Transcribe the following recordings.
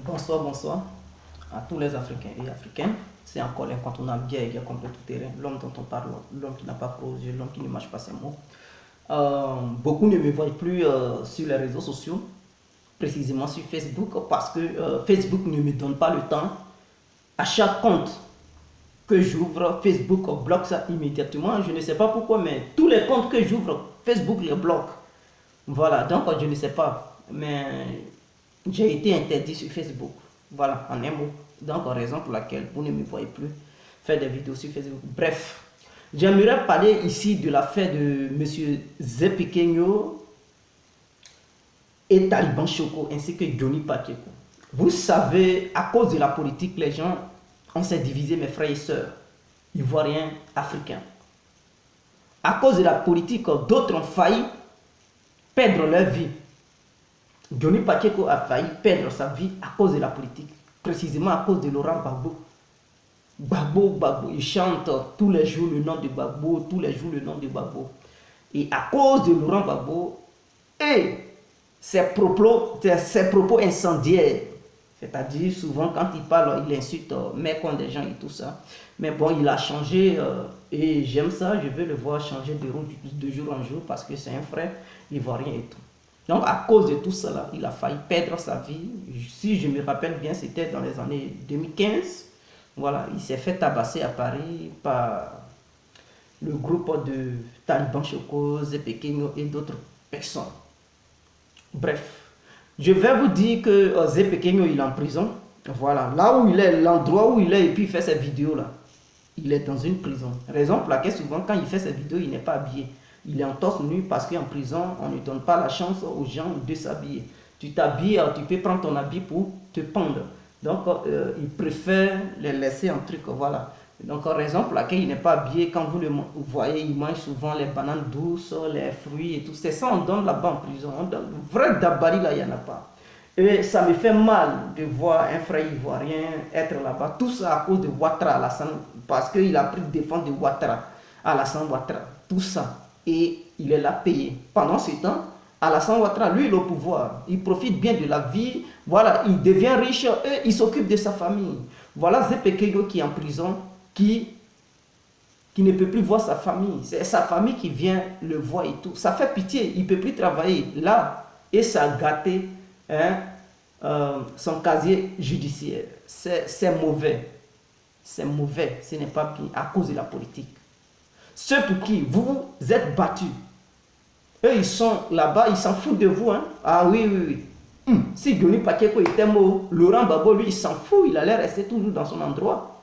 Bonsoir, bonsoir à tous les Africains et Africaines. C'est encore l'incontournable guerre contre tout terrain. L'homme dont on parle, l'homme qui n'a pas peur aux yeux, l'homme qui ne mâche pas ses mots. Beaucoup ne me voient plus sur les réseaux sociaux, précisément sur Facebook, parce que Facebook ne me donne pas le temps. À chaque compte que j'ouvre, Facebook bloque ça immédiatement. Je ne sais pas pourquoi, mais tous les comptes que j'ouvre, Facebook les bloque. Voilà, donc je ne sais pas. Mais j'ai été interdit sur Facebook. Voilà, en un mot. Donc, raison pour laquelle vous ne me voyez plus faire des vidéos sur Facebook. Bref, j'aimerais parler ici de l'affaire de M. Zé Pequeno et Taliban Choco, ainsi que Johnny Pacheco. Vous savez, à cause de la politique, les gens, on s'est divisé, mes frères et sœurs, ivoiriens, africains. À cause de la politique, d'autres ont failli perdre leur vie. Johnny Pacheco a failli perdre sa vie à cause de la politique, précisément à cause de Laurent Gbagbo. Gbagbo, il chante tous les jours le nom de Gbagbo, tous les jours le nom de Gbagbo. Et à cause de Laurent Gbagbo et ses propos incendiaires, c'est-à-dire souvent quand il parle, il insulte, met contre des gens et tout ça. Mais bon, il a changé et j'aime ça, je veux le voir changer de jour en jour parce que c'est un frère ivoirien et tout. Donc, à cause de tout cela, il a failli perdre sa vie. Si je me rappelle bien, c'était dans les années 2015. Voilà, il s'est fait tabasser à Paris par le groupe de Taliban Choco, Zé Pequeno et d'autres personnes. Bref, je vais vous dire que Zé Pequeno, il est en prison. Voilà, là où il est, l'endroit où il est, et puis il fait ses vidéos là. Il est dans une prison. Raison pour laquelle souvent, quand il fait ses vidéos, il n'est pas habillé. Il est en torse nu parce qu'en prison, on ne donne pas la chance aux gens de s'habiller. Tu t'habilles, tu peux prendre ton habit pour te pendre. Donc, il préfère les laisser en truc, voilà. Donc, raison pour laquelle il n'est pas habillé. Quand vous le voyez, il mange souvent les bananes douces, les fruits et tout. C'est ça, on donne là-bas en prison. On donne, vrai dabari, là, il n'y en a pas. Et ça me fait mal de voir un frère ivoirien être là-bas. Tout ça à cause de Ouattara Alassane, parce qu'il a pris défense de Ouattara, Alassane Ouattara. Tout ça. Et il est là payé. Pendant ce temps, Alassane Ouattara, lui, il est au pouvoir. Il profite bien de la vie. Voilà, il devient riche et il s'occupe de sa famille. Voilà Zé Pequeno qui est en prison, qui ne peut plus voir sa famille. C'est sa famille qui vient le voir et tout. Ça fait pitié. Il ne peut plus travailler là. Et ça a gâté son casier judiciaire. C'est mauvais. C'est mauvais. Ce n'est pas bien à cause de la politique. Ceux pour qui vous êtes battus, eux ils sont là-bas, ils s'en foutent de vous. Hein? Ah oui, oui, oui. Si Johnny Pacheco était mort, Laurent Gbagbo, lui, il s'en fout, il allait rester toujours dans son endroit.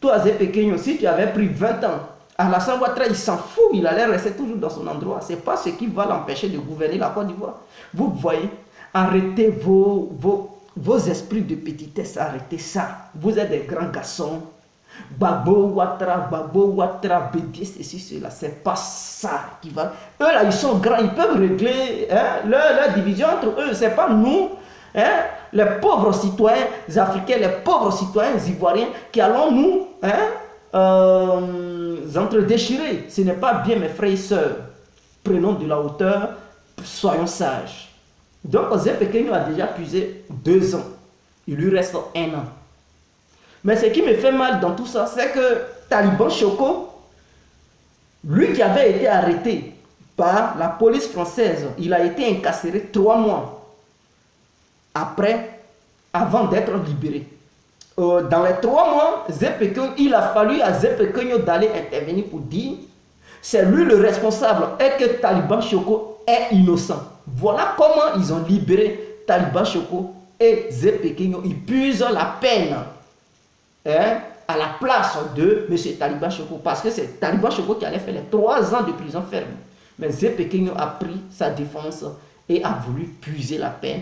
Toi, Zé Pequeno, si tu avais pris 20 ans, Alassane Ouattara, il s'en fout, il allait rester toujours dans son endroit. Ce n'est pas ce qui va l'empêcher de gouverner la Côte d'Ivoire. Vous voyez, arrêtez vos esprits de petitesse, arrêtez ça. Vous êtes des grands garçons. Gbagbo Ouattara, Bédié, ceci, cela, c'est pas ça qui va. Eux là, ils sont grands, ils peuvent régler leur division entre eux, c'est pas nous, les pauvres citoyens africains, les pauvres citoyens ivoiriens qui allons nous entre-déchirer. Ce n'est pas bien, mes frères et sœurs. Prenons de la hauteur, soyons sages. Donc, Zé Pequeno a déjà puisé 2 ans, il lui reste 1 an. Mais ce qui me fait mal dans tout ça, c'est que Taliban Choco, lui qui avait été arrêté par la police française, il a été incarcéré 3 mois avant d'être libéré. Dans les 3 mois, Zé Pequeno, il a fallu à Zé Pequeno d'aller intervenir pour dire c'est lui le responsable et que Taliban Choco est innocent. Voilà comment ils ont libéré Taliban Choco et Zé Pequeno. Ils puisent la peine à la place de M. Taliban Choco, parce que c'est Taliban Choco qui allait faire les 3 ans de prison ferme. Mais Zé Pequeno a pris sa défense et a voulu puiser la peine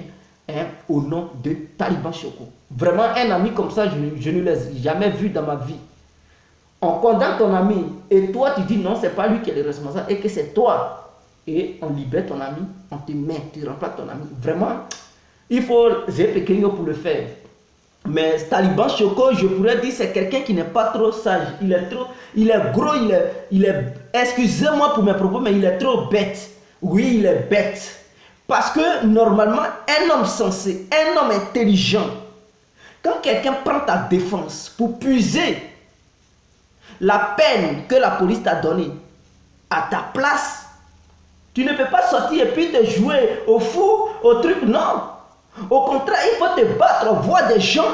au nom de Taliban Choco. Vraiment, un ami comme ça, je ne l'ai jamais vu dans ma vie. On condamne ton ami et toi tu dis non, c'est pas lui qui est le responsable et que c'est toi. Et on libère ton ami, on te met, tu remplaces ton ami. Vraiment, il faut Zé Pequeno pour le faire. Mais Taliban Choco, je pourrais dire, c'est quelqu'un qui n'est pas trop sage. Il est gros, excusez-moi pour mes propos, mais il est trop bête. Oui, il est bête. Parce que normalement, un homme sensé, un homme intelligent, quand quelqu'un prend ta défense pour puiser la peine que la police t'a donnée à ta place, tu ne peux pas sortir et puis te jouer au fou, au truc, non. Au contraire, il faut te battre, voir des gens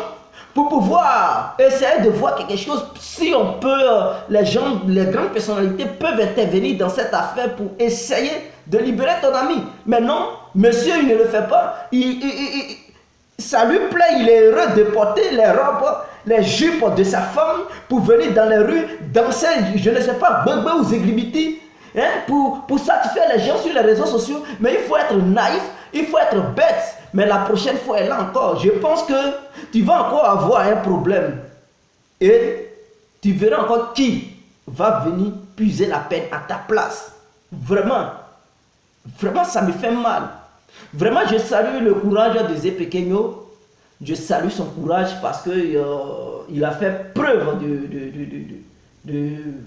pour pouvoir essayer de voir quelque chose. Si on peut, les gens, les grandes personnalités peuvent intervenir dans cette affaire pour essayer de libérer ton ami. Mais non, monsieur, il ne le fait pas. Ça lui plaît, il est heureux de porter les robes, les jupes de sa femme pour venir dans les rues, danser, je ne sais pas, bébé ou zéglibiti, hein, pour satisfaire les gens sur les réseaux sociaux. Mais il faut être naïf, il faut être bête. Mais la prochaine fois, elle là encore, je pense que tu vas encore avoir un problème. Et tu verras encore qui va venir puiser la peine à ta place. Vraiment, vraiment, ça me fait mal. Vraiment, je salue le courage de Zé Pequeno. Je salue son courage parce que il a fait preuve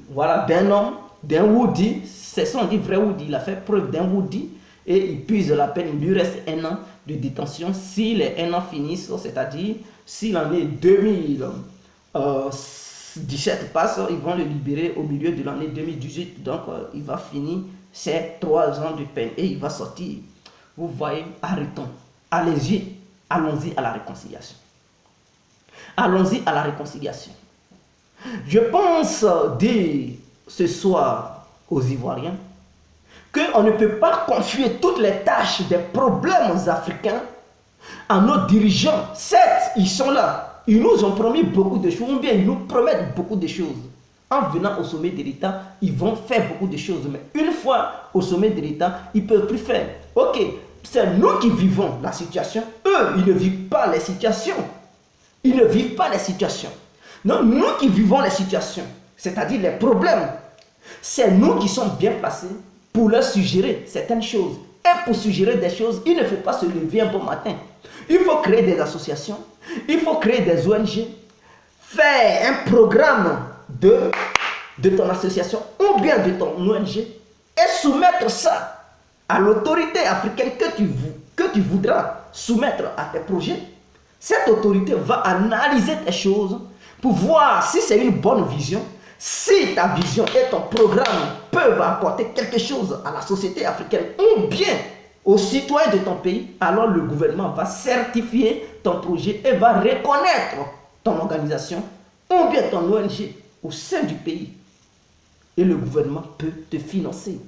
voilà, d'un homme, d'un Woody. C'est son dit vrai Woody. Il a fait preuve d'un Woody et il puise la peine. Il lui reste 1 an de détention. Si les 1 an finissent, c'est-à-dire si l'année 2017 passe, ils vont le libérer au milieu de l'année 2018. Donc, il va finir ses 3 ans de peine et il va sortir. Vous voyez, arrêtons. Allez-y, allons-y à la réconciliation. Allons-y à la réconciliation. Je pense dire ce soir aux Ivoiriens qu'on ne peut pas confier toutes les tâches des problèmes africains à nos dirigeants. Certes, ils sont là. Ils nous ont promis beaucoup de choses, ou bien ils nous promettent beaucoup de choses. En venant au sommet de l'État, ils vont faire beaucoup de choses. Mais une fois au sommet de l'État, ils ne peuvent plus faire. Ok, c'est nous qui vivons la situation. Eux, ils ne vivent pas les situations. Ils ne vivent pas les situations. Non, nous qui vivons les situations, c'est-à-dire les problèmes, c'est nous qui sommes bien placés pour leur suggérer certaines choses. Et pour suggérer des choses, il ne faut pas se lever un bon matin. Il faut créer des associations, il faut créer des ONG, faire un programme de ton association ou bien de ton ONG et soumettre ça à l'autorité africaine que tu voudras soumettre à tes projets. Cette autorité va analyser tes choses pour voir si c'est une bonne vision, si ta vision et ton programme peuvent apporter quelque chose à la société africaine ou bien aux citoyens de ton pays. Alors le gouvernement va certifier ton projet et va reconnaître ton organisation ou bien ton ONG au sein du pays. Et le gouvernement peut te financer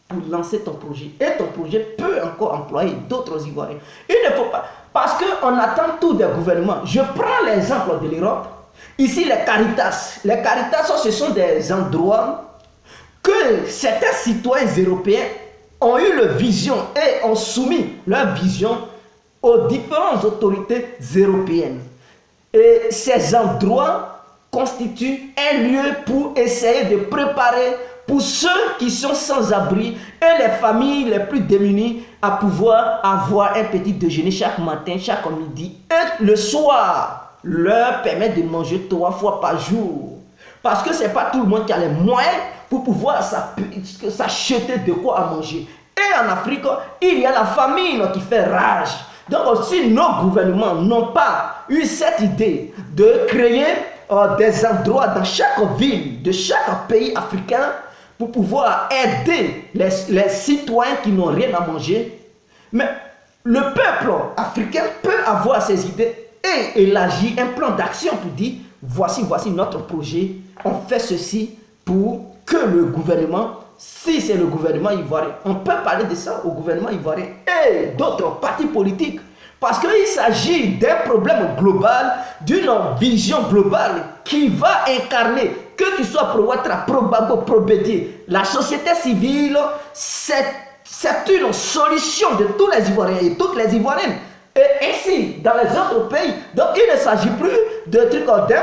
pour lancer ton projet. Et ton projet peut encore employer d'autres Ivoiriens. Il ne faut pas, parce qu'on attend tout des gouvernements. Je prends l'exemple de l'Europe. Ici, les Caritas. Les Caritas, ce sont des endroits que certains citoyens européens ont eu leur vision et ont soumis leur vision aux différentes autorités européennes. Et ces endroits constitue un lieu pour essayer de préparer pour ceux qui sont sans abri et les familles les plus démunies à pouvoir avoir un petit déjeuner chaque matin, chaque midi et le soir, leur permettre de manger 3 fois par jour. Parce que ce n'est pas tout le monde qui a les moyens pour pouvoir s'acheter de quoi à manger. Et en Afrique, il y a la famine qui fait rage. Donc si nos gouvernements n'ont pas eu cette idée de créer des endroits dans chaque ville de chaque pays africain pour pouvoir aider les citoyens qui n'ont rien à manger. Mais le peuple africain peut avoir ces idées et élargir un plan d'action pour dire voici notre projet, on fait ceci pour que le gouvernement, si c'est le gouvernement ivoirien, on peut parler de ça au gouvernement ivoirien et d'autres partis politiques. Parce qu'il s'agit d'un problème global, d'une vision globale qui va incarner, que tu sois pro-Ouattara, pro-Gbagbo, pro-Bédié, la société civile, c'est une solution de tous les Ivoiriens et toutes les Ivoiriennes. Et ainsi, dans les autres pays, donc il ne s'agit plus d'un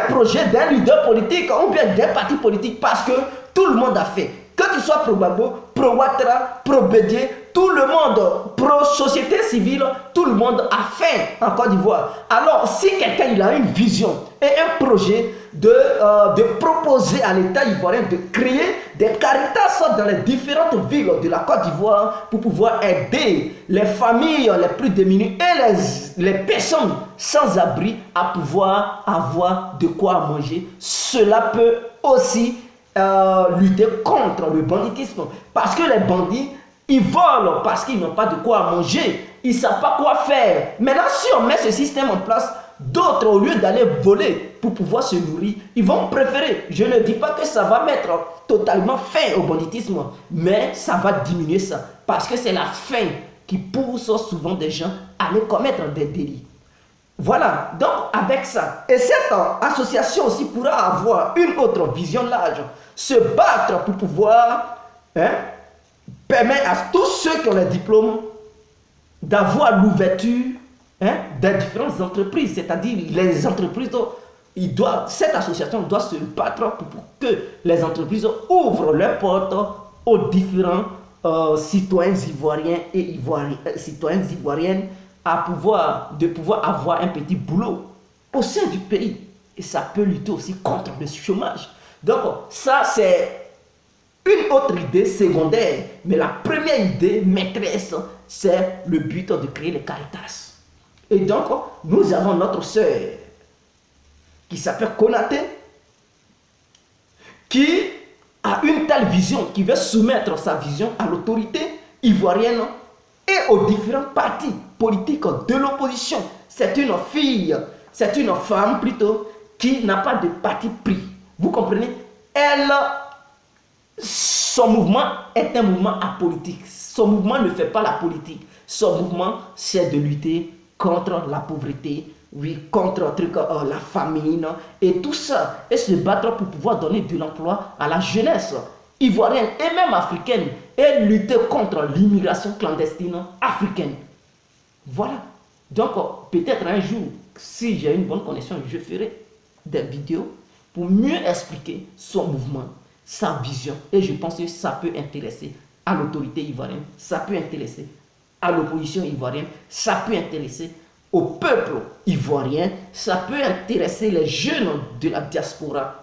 projet, d'un leader politique ou bien d'un parti politique parce que tout le monde a fait. Que tu sois pro-Gbagbo, pro-Ouattara, pro-Bédié, tout le monde, pro-société civile, tout le monde a faim en Côte d'Ivoire. Alors, si quelqu'un il a une vision et un projet de proposer à l'État ivoirien de créer des caritas dans les différentes villes de la Côte d'Ivoire pour pouvoir aider les familles les plus démunies et les personnes sans abri à pouvoir avoir de quoi manger, cela peut aussi lutter contre le banditisme. Parce que les bandits, ils volent parce qu'ils n'ont pas de quoi manger. Ils ne savent pas quoi faire. Maintenant, si on met ce système en place, d'autres, au lieu d'aller voler pour pouvoir se nourrir, ils vont préférer. Je ne dis pas que ça va mettre totalement fin au banditisme, mais ça va diminuer ça. Parce que c'est la faim qui pousse souvent des gens à aller commettre des délits. Voilà, donc avec ça, et cette association aussi pourra avoir une autre vision large, se battre pour pouvoir permettre à tous ceux qui ont les diplômes d'avoir l'ouverture des différentes entreprises, c'est-à-dire les entreprises, cette association doit se battre pour que les entreprises ouvrent leurs portes aux différents citoyens ivoiriens et citoyennes ivoiriennes à pouvoir avoir un petit boulot au sein du pays. Et ça peut lutter aussi contre le chômage. Donc ça c'est une autre idée secondaire. Mais la première idée maîtresse, c'est le but de créer les caritas. Et donc nous avons notre sœur qui s'appelle Konaté, qui a une telle vision, qui veut soumettre sa vision à l'autorité ivoirienne et aux différents partis politiques de l'opposition. C'est une fille, c'est une femme plutôt, qui n'a pas de parti pris. Vous comprenez? Son mouvement est un mouvement apolitique. Son mouvement ne fait pas la politique. Son mouvement, c'est de lutter contre la pauvreté, oui, contre la famine et tout ça. Et se battre pour pouvoir donner de l'emploi à la jeunesse ivoirienne et même africaine. Et lutter contre l'immigration clandestine africaine. Voilà. Donc, peut-être un jour, si j'ai une bonne connexion, je ferai des vidéos pour mieux expliquer son mouvement, sa vision. Et je pense que ça peut intéresser à l'autorité ivoirienne, ça peut intéresser à l'opposition ivoirienne, ça peut intéresser au peuple ivoirien, ça peut intéresser les jeunes de la diaspora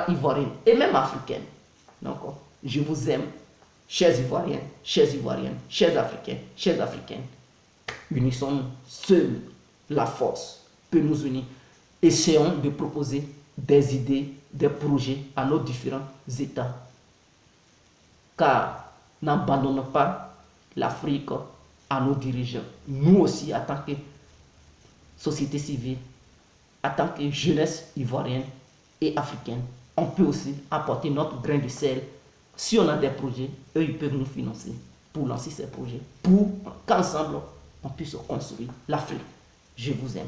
ivoirienne et même africaine. Donc, je vous aime, chers Ivoiriens, chers Ivoiriennes, chers Africains, chers Africaines. Unissons seuls, la force peut nous unir. Essayons de proposer des idées, des projets à nos différents États. Car n'abandonnons pas l'Afrique à nos dirigeants. Nous aussi, en tant que société civile, en tant que jeunesse ivoirienne et africaine, on peut aussi apporter notre grain de sel. Si on a des projets, eux, ils peuvent nous financer pour lancer ces projets, pour qu'ensemble, on puisse construire l'Afrique. Je vous aime.